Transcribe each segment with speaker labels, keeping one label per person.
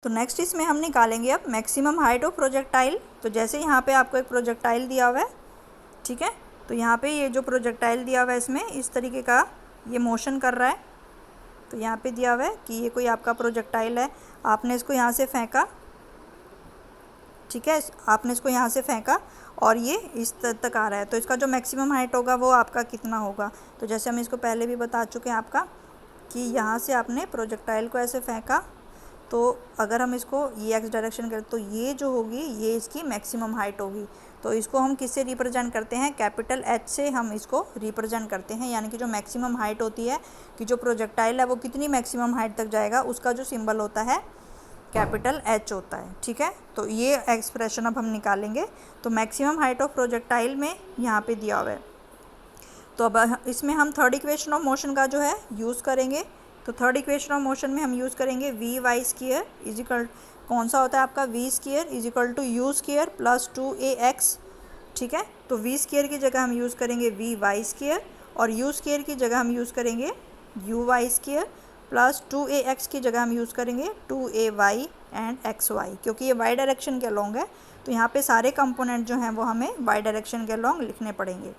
Speaker 1: तो नेक्स्ट इसमें हम निकालेंगे अब मैक्सिमम हाइट ऑफ प्रोजेक्टाइल। तो जैसे यहाँ पे आपको एक प्रोजेक्टाइल दिया हुआ है, ठीक है, तो यहाँ पे ये जो प्रोजेक्टाइल दिया हुआ है इसमें इस तरीके का ये मोशन कर रहा है। तो यहाँ पे दिया हुआ है कि ये कोई आपका प्रोजेक्टाइल है, आपने इसको यहाँ से फेंका, ठीक है, आपने इसको यहाँ से फेंका और ये इस तक आ रहा है, तो इसका जो मैक्सिमम हाइट होगा वो आपका कितना होगा। तो जैसे हम इसको पहले भी बता चुके हैं आपका कि यहाँ से आपने प्रोजेक्टाइल को ऐसे फेंका, तो अगर हम इसको ये एक्स डायरेक्शन करें तो ये जो होगी ये इसकी मैक्सिमम हाइट होगी। तो इसको हम किससे रिप्रेजेंट करते हैं, कैपिटल एच से हम इसको रिप्रेजेंट करते हैं, यानी कि जो मैक्सिमम हाइट होती है कि जो प्रोजेक्टाइल है वो कितनी मैक्सिमम हाइट तक जाएगा, उसका जो सिंबल होता है कैपिटल एच होता है, ठीक है। तो ये एक्सप्रेशन अब हम निकालेंगे। तो मैक्सिमम हाइट ऑफ प्रोजेक्टाइल में यहाँ पे दिया हुआ है, तो अब इसमें हम थर्ड इक्वेशन ऑफ मोशन का जो है यूज़ करेंगे। तो थर्ड इक्वेशन ऑफ मोशन में हम यूज़ करेंगे v y square is equal, कौन सा होता है आपका v square is equal to u square plus 2ax, ठीक है। तो वी स्क्वायर की जगह हम यूज़ करेंगे वी वाई स्क्वायर और यू स्क्वायर की जगह हम यूज़ करेंगे you Y square plus 2ax की जगह हम यूज़ करेंगे 2ay एंड xy, क्योंकि ये वाई डायरेक्शन के अलोंग है तो यहाँ पे सारे कंपोनेंट जो हैं वो हमें वाई डायरेक्शन के अलोंग लिखने पड़ेंगे,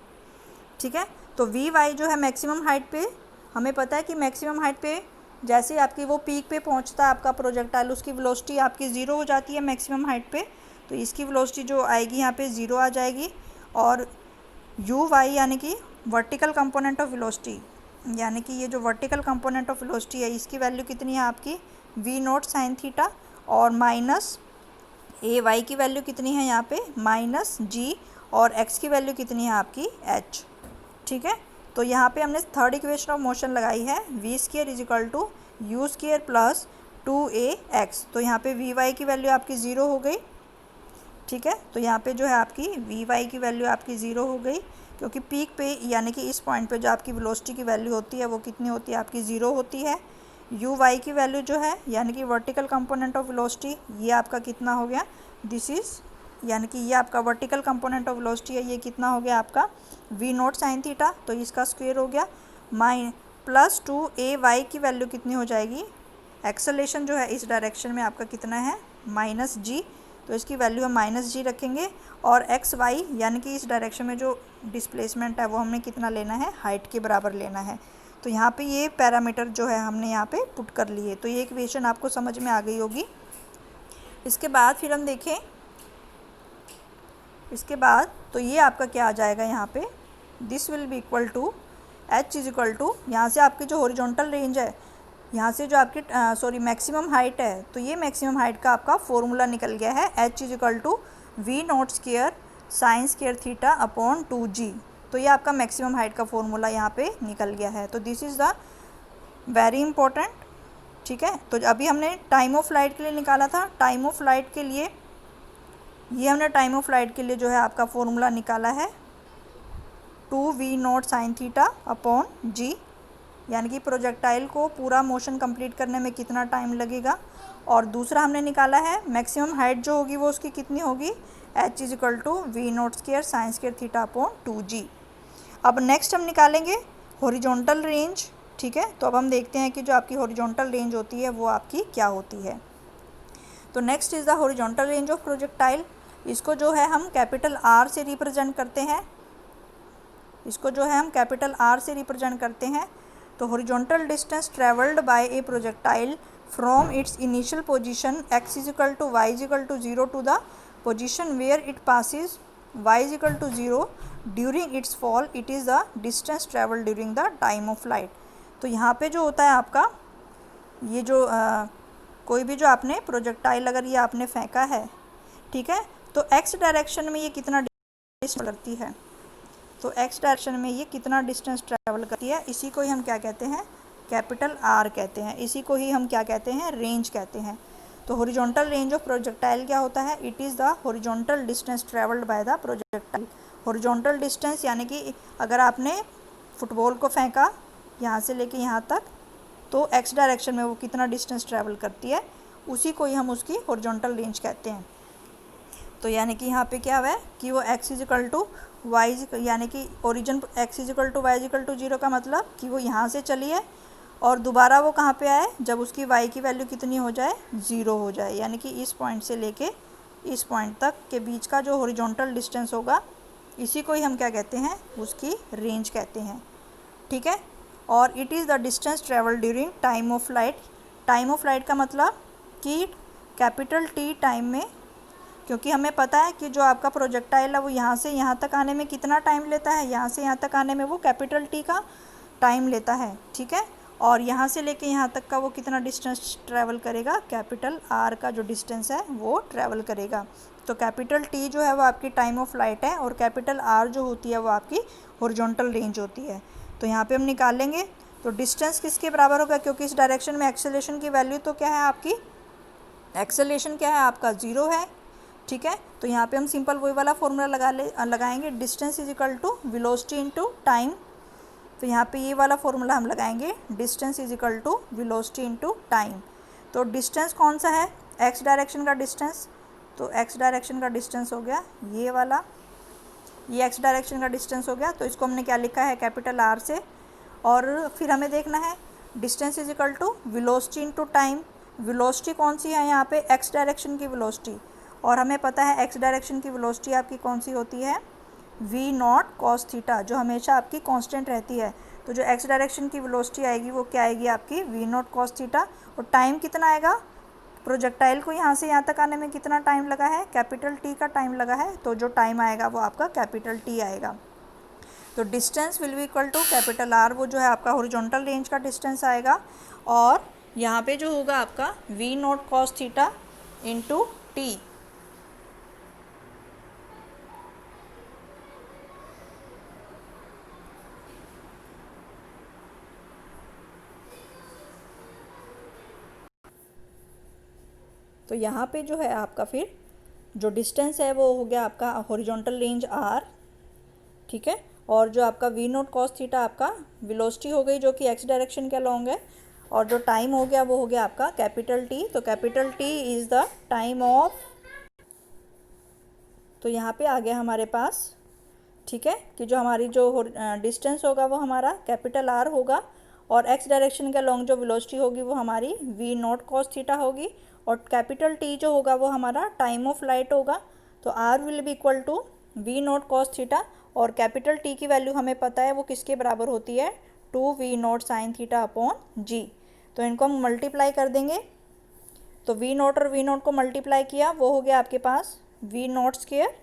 Speaker 1: ठीक है। तो वी वाई जो है मैक्सिमम हाइट पे, हमें पता है कि मैक्सिमम हाइट पे जैसे आपकी वो पीक पे पहुंचता है आपका प्रोजेक्टाइल, उसकी वेलोसिटी आपकी ज़ीरो हो जाती है मैक्सिमम हाइट पे, तो इसकी वेलोसिटी जो आएगी यहाँ पे ज़ीरो आ जाएगी। और यू वाई यानी कि वर्टिकल कंपोनेंट ऑफ वेलोसिटी, यानी कि ये जो वर्टिकल कंपोनेंट ऑफ वेलोसिटी है इसकी वैल्यू कितनी है आपकी वी नॉट साइन थीटा, और माइनस ए वाई की वैल्यू कितनी है यहाँ पे माइनस जी, और एक्स की वैल्यू कितनी है आपकी एच, ठीक है। तो यहाँ पे हमने थर्ड इक्वेशन ऑफ मोशन लगाई है v square is equal to u square plus 2ax। तो यहाँ पे वी वाई की वैल्यू आपकी ज़ीरो हो गई, ठीक है। तो यहाँ पे जो है आपकी वी वाई की वैल्यू आपकी ज़ीरो हो गई, क्योंकि पीक पे यानी कि इस पॉइंट पे जो आपकी वेलोसिटी की वैल्यू होती है वो कितनी होती है आपकी ज़ीरो होती है। यू वाई की वैल्यू जो है यानी कि वर्टिकल कंपोनेंट ऑफ वेलोसिटी, ये आपका कितना हो गया, दिस इज़, यानी कि ये आपका वर्टिकल कंपोनेंट ऑफ वेलोसिटी है, ये कितना हो गया आपका वी नॉट साइन थीटा, तो इसका स्क्वायर हो गया प्लस 2ay की वैल्यू कितनी हो जाएगी, एक्सेलेरेशन जो है इस डायरेक्शन में आपका कितना है माइनस जी, तो इसकी वैल्यू हम माइनस जी रखेंगे। और एक्स वाई यानी कि इस डायरेक्शन में जो डिस्प्लेसमेंट है वो हमने कितना लेना है, हाइट के बराबर लेना है। तो यहाँ पे ये पैरामीटर जो है हमने यहाँ पे पुट कर लिए, तो ये इक्वेशन आपको समझ में आ गई होगी। इसके बाद फिर हम देखें, इसके बाद तो ये आपका क्या आ जाएगा यहाँ पे, this will be equal to h is equal to, यहाँ से आपकी जो हॉरिजॉन्टल रेंज है, यहाँ से जो आपकी मैक्सिमम हाइट है, तो ये मैक्सिमम हाइट का आपका फॉर्मूला निकल गया है h is equal to v nought square sine square theta upon 2g। तो ये आपका मैक्सिमम हाइट का फॉर्मूला यहाँ पे निकल गया है। तो this is the very important, ठीक है। तो अभी हमने टाइम ऑफ फ्लाइट के लिए निकाला था, टाइम ऑफ फ्लाइट के लिए ये हमने टाइम ऑफ फ्लाइट के लिए जो है आपका फॉर्मूला निकाला है 2v naught sine theta upon g, यानी कि प्रोजेक्टाइल को पूरा मोशन कंप्लीट करने में कितना टाइम लगेगा। और दूसरा हमने निकाला है मैक्सिमम हाइट जो होगी वो उसकी कितनी होगी, h is equal to v nought square sine square theta upon 2g। अब नेक्स्ट हम निकालेंगे हॉरिजॉन्टल रेंज, ठीक है। तो अब हम देखते हैं कि जो आपकी हॉरिजॉन्टल रेंज होती है वो आपकी क्या होती है। तो next is the horizontal range of projectile. इसको जो है हम कैपिटल आर से रिप्रेजेंट करते हैं, इसको जो है हम कैपिटल आर से रिप्रेजेंट करते हैं। तो horizontal distance travelled by a projectile from its initial position x is equal to y is equal to 0 to the position where it passes y is equal to 0 during its fall, it is the distance travelled during the time of flight. तो यहाँ पे जो होता है आपका ये जो कोई भी जो आपने प्रोजेक्टाइल अगर ये आपने फेंका है, ठीक है, तो x डायरेक्शन में ये कितना डिस्टेंस करती है, तो x डायरेक्शन में ये कितना डिस्टेंस ट्रैवल करती है, इसी को ही हम क्या कहते हैं, कैपिटल R कहते हैं, इसी को ही हम क्या कहते हैं, रेंज कहते हैं। तो हॉरिजॉन्टल रेंज ऑफ प्रोजेक्टाइल क्या होता है, it is the horizontal distance travelled by the projectile. Horizontal distance यानी कि अगर आपने फुटबॉल को फेंका यहाँ से लेके यहाँ तक, तो x डायरेक्शन में वो कितना डिस्टेंस ट्रैवल करती है, उसी को ही हम उसकी हॉरिजॉन्टल रेंज कहते हैं। तो यानी कि यहाँ पे क्या हुआ है कि वो x is equal to y, यानी कि origin x is equal to y is equal to 0 का मतलब कि वो यहाँ से चली है और दोबारा वो कहाँ पे आए, जब उसकी y की वैल्यू कितनी हो जाए, 0 हो जाए, यानी कि इस पॉइंट से लेके इस पॉइंट तक के बीच का जो हॉरिजॉन्टल डिस्टेंस होगा, इसी को ही हम क्या कहते हैं, उसकी रेंज कहते हैं। ठीक है। और it is the distance travel during time of flight. Time of flight का मतलब कि कैपिटल टी टाइम में, क्योंकि हमें पता है कि जो आपका प्रोजेक्टाइल है वो यहाँ से यहाँ तक आने में कितना टाइम लेता है, यहाँ से यहाँ तक आने में वो कैपिटल टी का टाइम लेता है। ठीक है। और यहाँ से लेके यहाँ तक का वो कितना डिस्टेंस ट्रैवल करेगा, कैपिटल आर का जो डिस्टेंस है वो ट्रैवल करेगा। तो कैपिटल टी जो है वो आपकी टाइम ऑफ फ्लाइट है, और कैपिटल आर जो होती है वो आपकी हॉरिजॉन्टल रेंज होती है। तो यहाँ पे हम निकालेंगे तो डिस्टेंस किसके बराबर होगा, क्योंकि इस डायरेक्शन में एक्सेलरेशन की वैल्यू तो क्या है आपकी, एक्सेलरेशन क्या है आपका, 0 है। ठीक है। तो यहाँ पे हम सिंपल वही वाला फॉर्मूला लगाएंगे, distance is equal to velocity into time. तो यहाँ पे ये वाला फॉर्मूला हम लगाएंगे, distance is equal to velocity into time. तो डिस्टेंस कौन सा है, एक्स डायरेक्शन का डिस्टेंस, तो एक्स डायरेक्शन का डिस्टेंस हो गया ये वाला, ये एक्स डायरेक्शन का डिस्टेंस हो गया। तो इसको हमने क्या लिखा है, कैपिटल आर से। और फिर हमें देखना है distance is equal to velocity into time. Velocity कौन सी है यहाँ पे, एक्स डायरेक्शन की वेलोसिटी, और हमें पता है एक्स डायरेक्शन की वेलोसिटी आपकी कौन सी होती है, v नॉट कॉस थीटा, जो हमेशा आपकी कांस्टेंट रहती है। तो जो एक्स डायरेक्शन की वेलोसिटी आएगी वो क्या आएगी आपकी, v नॉट कॉस थीटा। और टाइम कितना आएगा, प्रोजेक्टाइल को यहाँ से यहाँ तक आने में कितना टाइम लगा है, कैपिटल टी का टाइम लगा है, तो जो टाइम आएगा वो आपका कैपिटल टी आएगा। तो distance will be equal to capital R, वो जो है आपका हॉरिजॉन्टल रेंज का डिस्टेंस आएगा, और यहाँ पे जो होगा आपका v not cos theta into T. तो यहाँ पे जो है आपका फिर जो डिस्टेंस है वो हो गया आपका हॉरिजॉन्टल रेंज आर। ठीक है। और जो आपका वी नोट कॉस थीटा आपका वेलोसिटी हो गई, जो कि एक्स डायरेक्शन के अलॉन्ग है, और जो टाइम हो गया वो हो गया आपका कैपिटल टी। तो capital T is the time of, तो यहाँ पे आ गया हमारे पास, ठीक है, कि जो हमारी जो डिस्टेंस होगा वो हमारा कैपिटल आर होगा, और एक्स डायरेक्शन के लॉन्ग जो वेलोसिटी होगी वो हमारी वी नॉट कॉस थीटा होगी, और कैपिटल टी जो होगा वो हमारा टाइम ऑफ फ्लाइट होगा। तो R will be equal to v naught cos theta, और कैपिटल टी की वैल्यू हमें पता है वो किसके बराबर होती है, 2v naught sine theta upon g. तो इनको हम मल्टीप्लाई कर देंगे, तो वी नॉट और वी नॉट को मल्टीप्लाई किया, वो हो गया आपके पास वी नॉट स्क्वेयर।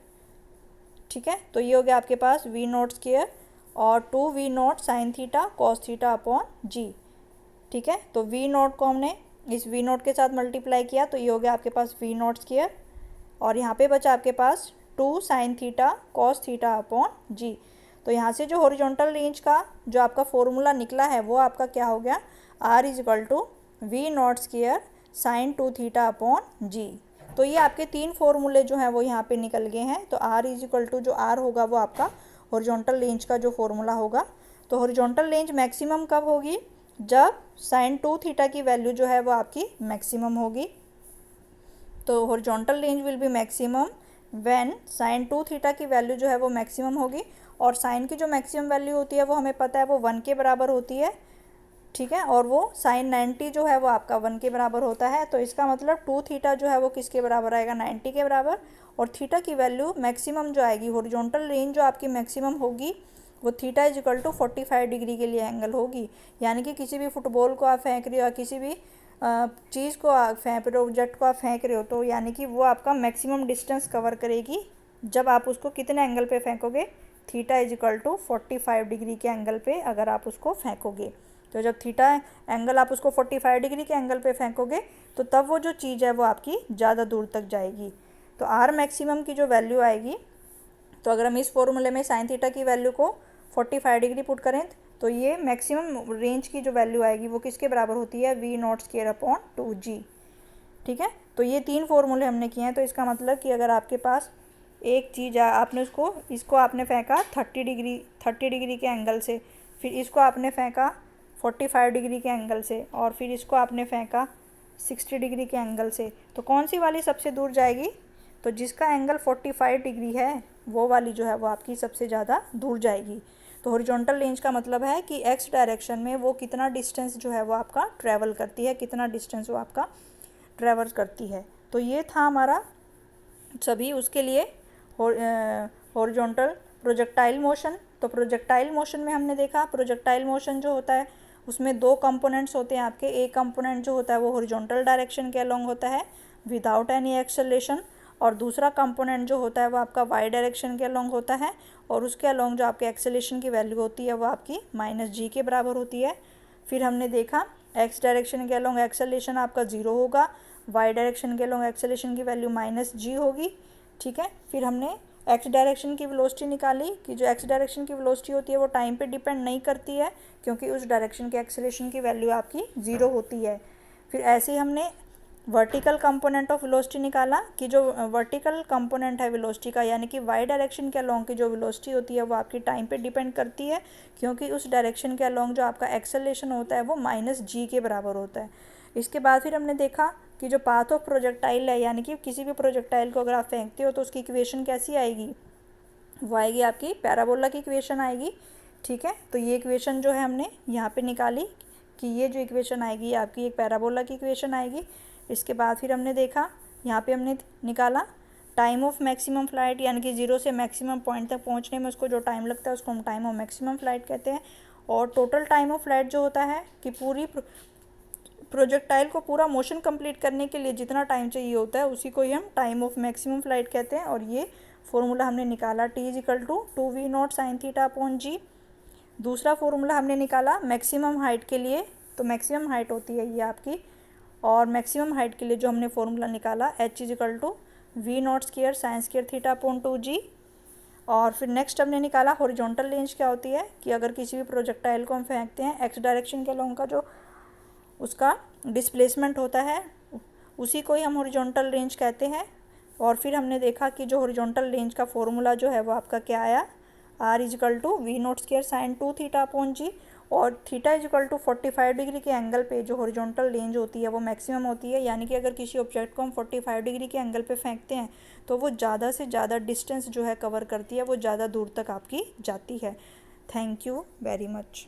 Speaker 1: ठीक है। तो ये हो गया आपके पास वी नॉट स्क्वेयर और 2v naught sine theta cos theta upon g. ठीक है। तो वी नॉट को हमने इस वी नॉट के साथ मल्टीप्लाई किया, तो ये हो गया आपके पास वी नॉट स्क्वेयर, और यहाँ पे बचा आपके पास 2 sine theta cos theta upon g. तो यहाँ से जो हॉरिजॉन्टल रेंज का जो आपका फॉर्मूला निकला है वो आपका क्या हो गया, R is equal to v naught square sine 2 theta upon g. तो ये आपके तीन फॉर्मूले जो हैं वो यहाँ पे निकल गए हैं। तो आर इज इक्वल टू जो आर होगा वो आपका हॉरिजॉन्टल रेंज का जो फॉर्मूला होगा। तो हॉरिजॉन्टल रेंज मैक्सिमम कब होगी, जब साइन 2 थीटा की वैल्यू जो है वो आपकी मैक्सिमम होगी। तो horizontal range will be maximum when sine 2 theta की वैल्यू जो है वो मैक्सिमम होगी, और साइन की जो मैक्सिमम वैल्यू होती है वो हमें पता है वो 1 के बराबर होती है। ठीक है। और वो साइन 90 जो है वो आपका 1 के बराबर होता है। तो इसका मतलब 2 थीटा जो है वो किसके बराबर आएगा, 90 के बराबर, और थीटा की वैल्यू मैक्सिमम जो आएगी, हॉरिजॉन्टल रेंज जो आपकी मैक्सिमम होगी वो theta is equal to 45 degree के लिए एंगल होगी। यानी कि किसी भी फुटबॉल को आप फेंक रहे हो या किसी भी चीज़ को आप फेंक रहे हो, ऑब्जेक्ट को आप फेंक रहे हो, तो यानी कि वो आपका मैक्सिमम डिस्टेंस कवर करेगी जब आप उसको कितने एंगल पे फेंकोगे, theta is equal to 45 degree के एंगल पे अगर आप उसको फेंकोगे। तो जब थीटा एंगल आप उसको 45 डिग्री के एंगल पे फेंकोगे तो तब वो जो चीज़ है वो आपकी ज़्यादा दूर तक जाएगी। तो आर मैक्सिमम की जो वैल्यू आएगी, तो अगर हम इस फॉर्मूले में साइन थीटा की वैल्यू को 45 डिग्री पुट करें तो ये मैक्सिमम रेंज की जो वैल्यू आएगी वो किसके बराबर होती है, we nought square upon 2g। ठीक है। तो ये तीन फॉर्मूले हमने किए हैं। तो इसका मतलब कि अगर आपके पास एक चीज़ आपने इसको आपने फेंका 30 डिग्री के एंगल से, फिर इसको आपने फेंका 45 डिग्री के एंगल से, और फिर इसको आपने फेंका 60 डिग्री के एंगल से, तो कौन सी वाली सबसे दूर जाएगी, तो जिसका एंगल 45 डिग्री है वो वाली जो है वो आपकी सबसे ज़्यादा दूर जाएगी। तो हॉरिजॉन्टल रेंज का मतलब है कि एक्स डायरेक्शन में वो कितना डिस्टेंस जो है वो आपका ट्रैवल करती है, कितना डिस्टेंस वो आपका ट्रैवल करती है। तो ये था हमारा सभी उसके लिए हॉरिजॉन्टल प्रोजेक्टाइल मोशन। तो प्रोजेक्टाइल मोशन में हमने देखा प्रोजेक्टाइल मोशन जो होता है उसमें दो कंपोनेंट्स होते हैं आपके। एक कंपोनेंट जो होता है वो हॉरिजॉन्टल डायरेक्शन के अलोंग होता है विदाउट एनी एक्सेलरेशन, और दूसरा कंपोनेंट जो होता है वो आपका वाई डायरेक्शन के अलोंग होता है, और उसके अलोंग जो आपके एक्सेलरेशन की वैल्यू होती है वो आपकी -g के बराबर होती है। फिर हमने देखा एक्स डायरेक्शन के अलोंग एक्सेलरेशन आपका 0 होगा, वाई डायरेक्शन के अलोंग एक्सेलरेशन की वैल्यू -g होगी। ठीक है, फिर हमने एक्स डायरेक्शन की वेलोसिटी निकाली कि जो एक्स डायरेक्शन की वेलोसिटी होती है वो टाइम पे डिपेंड नहीं करती है, क्योंकि उस डायरेक्शन के एक्सेलरेशन की वैल्यू आपकी 0 होती है। फिर ऐसे ही हमने वर्टिकल कंपोनेंट ऑफ वेलोसिटी निकाला कि जो वर्टिकल कंपोनेंट है वेलोसिटी का, यानी कि वाई डायरेक्शन के अलोंग की जो वेलोसिटी होती है वो आपकी टाइम पे डिपेंड करती है, क्योंकि उस डायरेक्शन के अलोंग जो आपका एक्सेलरेशन होता है वो -g के बराबर होता है। इसके बाद फिर हमने देखा कि जो पाथ ऑफ प्रोजेक्टाइल है, यानी कि किसी भी प्रोजेक्टाइल को अगर आप फेंकते हो तो उसकी इक्वेशन कैसी आएगी, वो आएगी आपकी पैराबोला की इक्वेशन आएगी। ठीक है, तो ये इक्वेशन जो है हमने यहाँ पे निकाली कि ये जो इक्वेशन आएगी आपकी एक पैराबोला की इक्वेशन आएगी। इसके बाद फिर हमने देखा यहाँ पे हमने निकाला टाइम ऑफ मैक्सिमम फ्लाइट, यानी कि 0 से मैक्सिमम पॉइंट तक पहुँचने में उसको जो टाइम लगता है उसको हम टाइम ऑफ मैक्सिमम फ्लाइट कहते हैं। और टोटल टाइम ऑफ फ्लाइट जो होता है कि पूरी प्रोजेक्टाइल को पूरा मोशन कंप्लीट करने के लिए जितना टाइम चाहिए होता है उसी को ही हम टाइम ऑफ मैक्सिमम फ्लाइट कहते हैं। और ये फॉर्मूला हमने निकाला T=2v0 sin θ/g। दूसरा फॉर्मूला हमने निकाला मैक्सिमम हाइट के लिए, तो मैक्सिमम हाइट होती है ये आपकी, और मैक्सिमम हाइट के लिए जो हमने फॉर्मूला निकाला H=v0² sin² θ/2g। और फिर नेक्स्ट हमने निकाला हॉरिजॉन्टल रेंज क्या होती है कि अगर किसी भी प्रोजेक्टाइल को हम फेंकते हैं एक्स डायरेक्शन के अलोंग का जो उसका डिस्प्लेसमेंट होता है उसी को ही हम हॉरिजॉन्टल रेंज कहते हैं। और फिर हमने देखा कि जो हॉरिजॉन्टल रेंज का फॉर्मूला जो है वो आपका क्या आया, R=v0² sin 2θ/g, और θ=45 डिग्री के एंगल पे जो हॉरिजॉन्टल रेंज होती है वो मैक्सिमम होती है, यानी कि अगर किसी ऑब्जेक्ट को हम 45 डिग्री के एंगल पे फेंकते हैं तो वो ज़्यादा से ज़्यादा डिस्टेंस जो है कवर करती है, वो ज़्यादा दूर तक आपकी जाती है। Thank you very much.